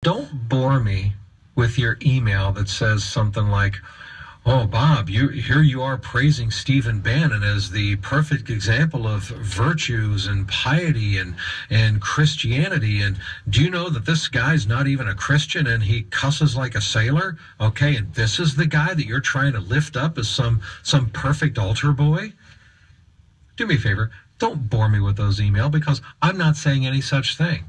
Don't bore me with your email that says something like, "Oh, Bob, here you are praising Stephen Bannon as the perfect example of virtues and piety and Christianity. And do you know that this guy's not even a Christian and he cusses like a sailor? Okay, and this is the guy that you're trying to lift up as some perfect altar boy?" Do me a favor, don't bore me with those emails because I'm not saying any such thing.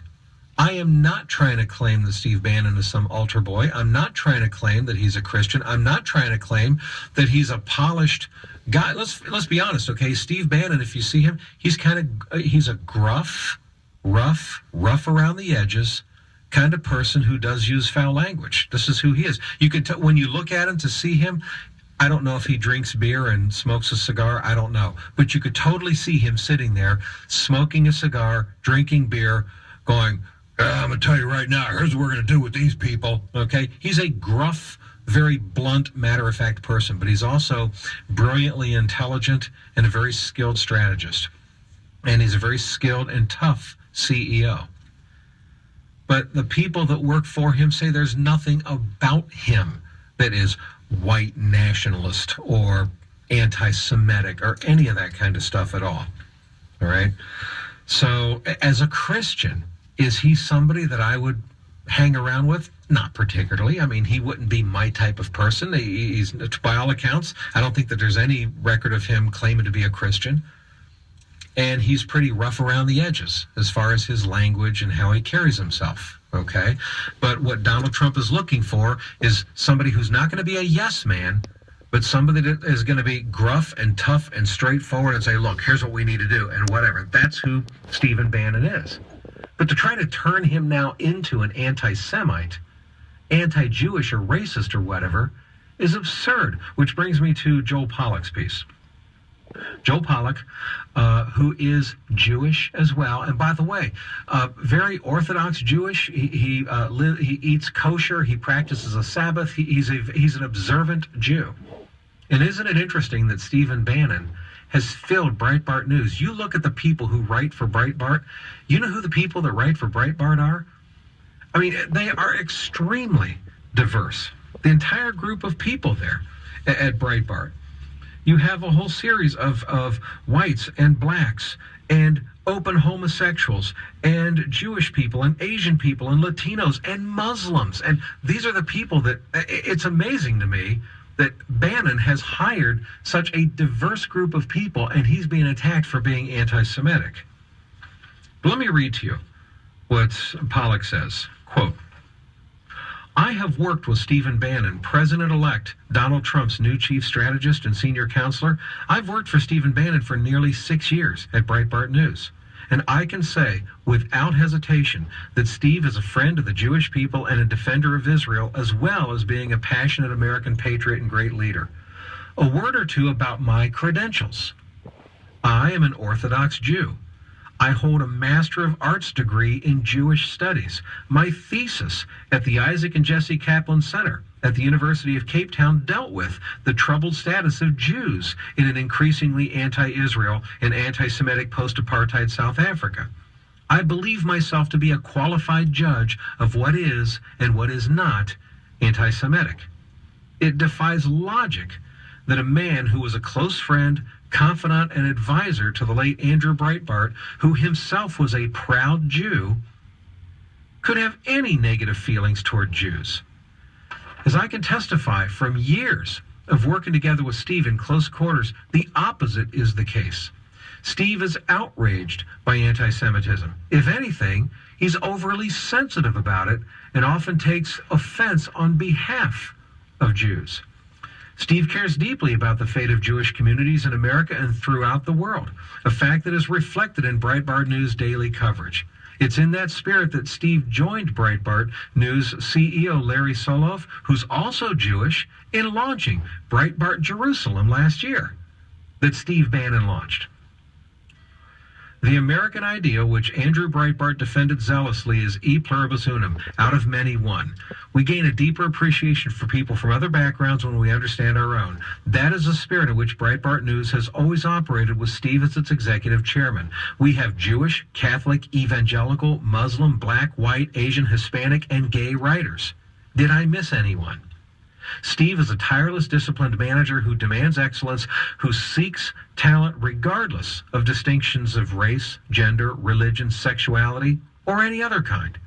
I am not trying to claim that Steve Bannon is some altar boy. I'm not trying to claim that he's a Christian. I'm not trying to claim that he's a polished guy. Let's be honest, okay? Steve Bannon, if you see him, he's a gruff, rough around the edges kind of person who does use foul language. This is who he is. You can tell when you look at him to see him. I don't know if he drinks beer and smokes a cigar. I don't know. But you could totally see him sitting there smoking a cigar, drinking beer, going, "I'm going to tell you right now, here's what we're going to do with these people." Okay? He's a gruff, very blunt, matter-of-fact person, but he's also brilliantly intelligent and a very skilled strategist. And he's a very skilled and tough CEO. But the people that work for him say there's nothing about him that is white nationalist or anti-Semitic or any of that kind of stuff at all. All right? So as a Christian, is he somebody that I would hang around with? Not particularly. I mean, he wouldn't be my type of person. He's, by all accounts, I don't think that there's any record of him claiming to be a Christian. And he's pretty rough around the edges as far as his language and how he carries himself. Okay? But what Donald Trump is looking for is somebody who's not going to be a yes man, but somebody that is going to be gruff and tough and straightforward and say, "Look, here's what we need to do," and whatever. That's who Stephen Bannon is. But to try to turn him now into an anti-Semite, anti-Jewish or racist or whatever is absurd, which brings me to Joel Pollak's piece. Joel Pollak, who is Jewish as well, and by the way, very Orthodox Jewish. He eats kosher. He practices a Sabbath. He's an observant Jew. And isn't it interesting that Stephen Bannon has filled Breitbart News? You look at the people who write for Breitbart. You know who the people that write for Breitbart are? I mean, they are extremely diverse. The entire group of people there at Breitbart. You have a whole series of whites and blacks and open homosexuals and Jewish people and Asian people and Latinos and Muslims. And these are the people that, it's amazing to me that Bannon has hired such a diverse group of people and he's being attacked for being anti-Semitic. But let me read to you what Pollak says. Quote, "I have worked with Stephen Bannon, President-elect Donald Trump's new chief strategist and senior counselor. I've worked for Stephen Bannon for nearly 6 years at Breitbart News. And I can say without hesitation that Steve is a friend of the Jewish people and a defender of Israel, as well as being a passionate American patriot and great leader. A word or two about my credentials. I am an Orthodox Jew. I hold a Master of Arts degree in Jewish Studies. My thesis at the Isaac and Jesse Kaplan Center at the University of Cape Town dealt with the troubled status of Jews in an increasingly anti-Israel and anti-Semitic post-apartheid South Africa. I believe myself to be a qualified judge of what is and what is not anti-Semitic. It defies logic that a man who was a close friend, confidant, and advisor to the late Andrew Breitbart, who himself was a proud Jew, could have any negative feelings toward Jews. As I can testify from years of working together with Steve in close quarters, the opposite is the case. Steve is outraged by anti-Semitism. If anything, he's overly sensitive about it and often takes offense on behalf of Jews. Steve cares deeply about the fate of Jewish communities in America and throughout the world, a fact that is reflected in Breitbart News daily coverage. It's in that spirit that Steve joined Breitbart News CEO Larry Soloff, who's also Jewish, in launching Breitbart Jerusalem last year, that Steve Bannon launched. The American ideal, which Andrew Breibart defended zealously, is e pluribus unum, out of many one. We gain a deeper appreciation for people from other backgrounds when we understand our own. That is the spirit in which Breitbart News has always operated, with Steve as its executive chairman. We have Jewish, Catholic, evangelical, Muslim, black, white, Asian, Hispanic, and gay writers. Did I miss anyone? Steve is a tireless, disciplined manager who demands excellence, who seeks talent regardless of distinctions of race, gender, religion, sexuality, or any other kind.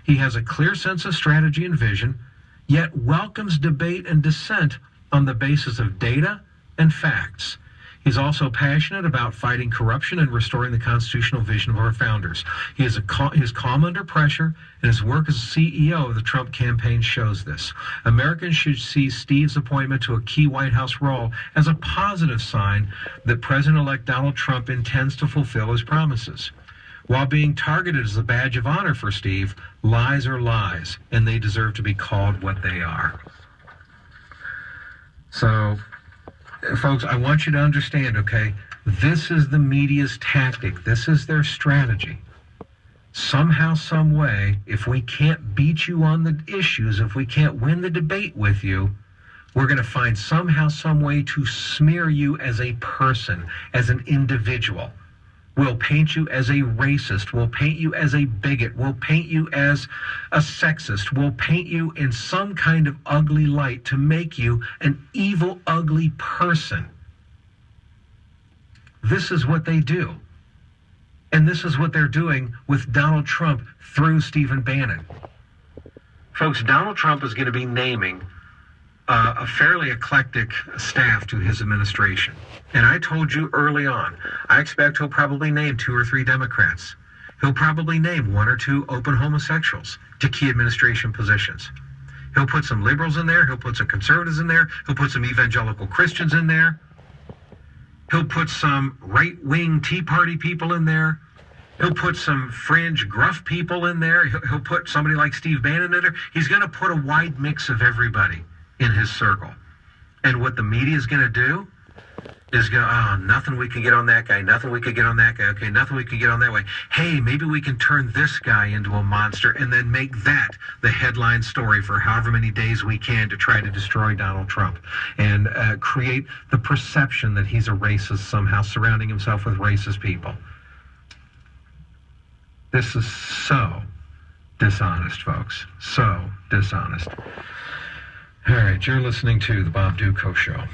He has a clear sense of strategy and vision, yet welcomes debate and dissent on the basis of data and facts. He's also passionate about fighting corruption and restoring the constitutional vision of our founders. He is calm under pressure, and his work as CEO of the Trump campaign shows this. Americans should see Steve's appointment to a key White House role as a positive sign that President-elect Donald Trump intends to fulfill his promises. While being targeted as a badge of honor for Steve, lies are lies, and they deserve to be called what they are. So, folks, I want you to understand, okay, this is the media's tactic. This is their strategy. Somehow, some way, if we can't beat you on the issues, if we can't win the debate with you, we're going to find somehow, some way to smear you as a person, as an individual. We'll paint you as a racist. We'll paint you as a bigot. We'll paint you as a sexist. We'll paint you in some kind of ugly light to make you an evil, ugly person. This is what they do. And this is what they're doing with Donald Trump through Stephen Bannon. Folks, Donald Trump is going to be naming a fairly eclectic staff to his administration. And I told you early on, I expect he'll probably name 2 or 3 Democrats. He'll probably name 1 or 2 open homosexuals to key administration positions. He'll put some liberals in there. He'll put some conservatives in there. He'll put some evangelical Christians in there. He'll put some right-wing Tea Party people in there. He'll put some fringe gruff people in there. He'll put somebody like Steve Bannon in there. He's going to put a wide mix of everybody in his circle. And what the media is going to do is go, oh, nothing we can get on that guy, nothing we can get on that guy, okay, nothing we can get on that way. Hey, maybe we can turn this guy into a monster and then make that the headline story for however many days we can to try to destroy Donald Trump and create the perception that he's a racist somehow, surrounding himself with racist people. This is so dishonest, folks. So dishonest. All right, you're listening to The Bob Duco Show.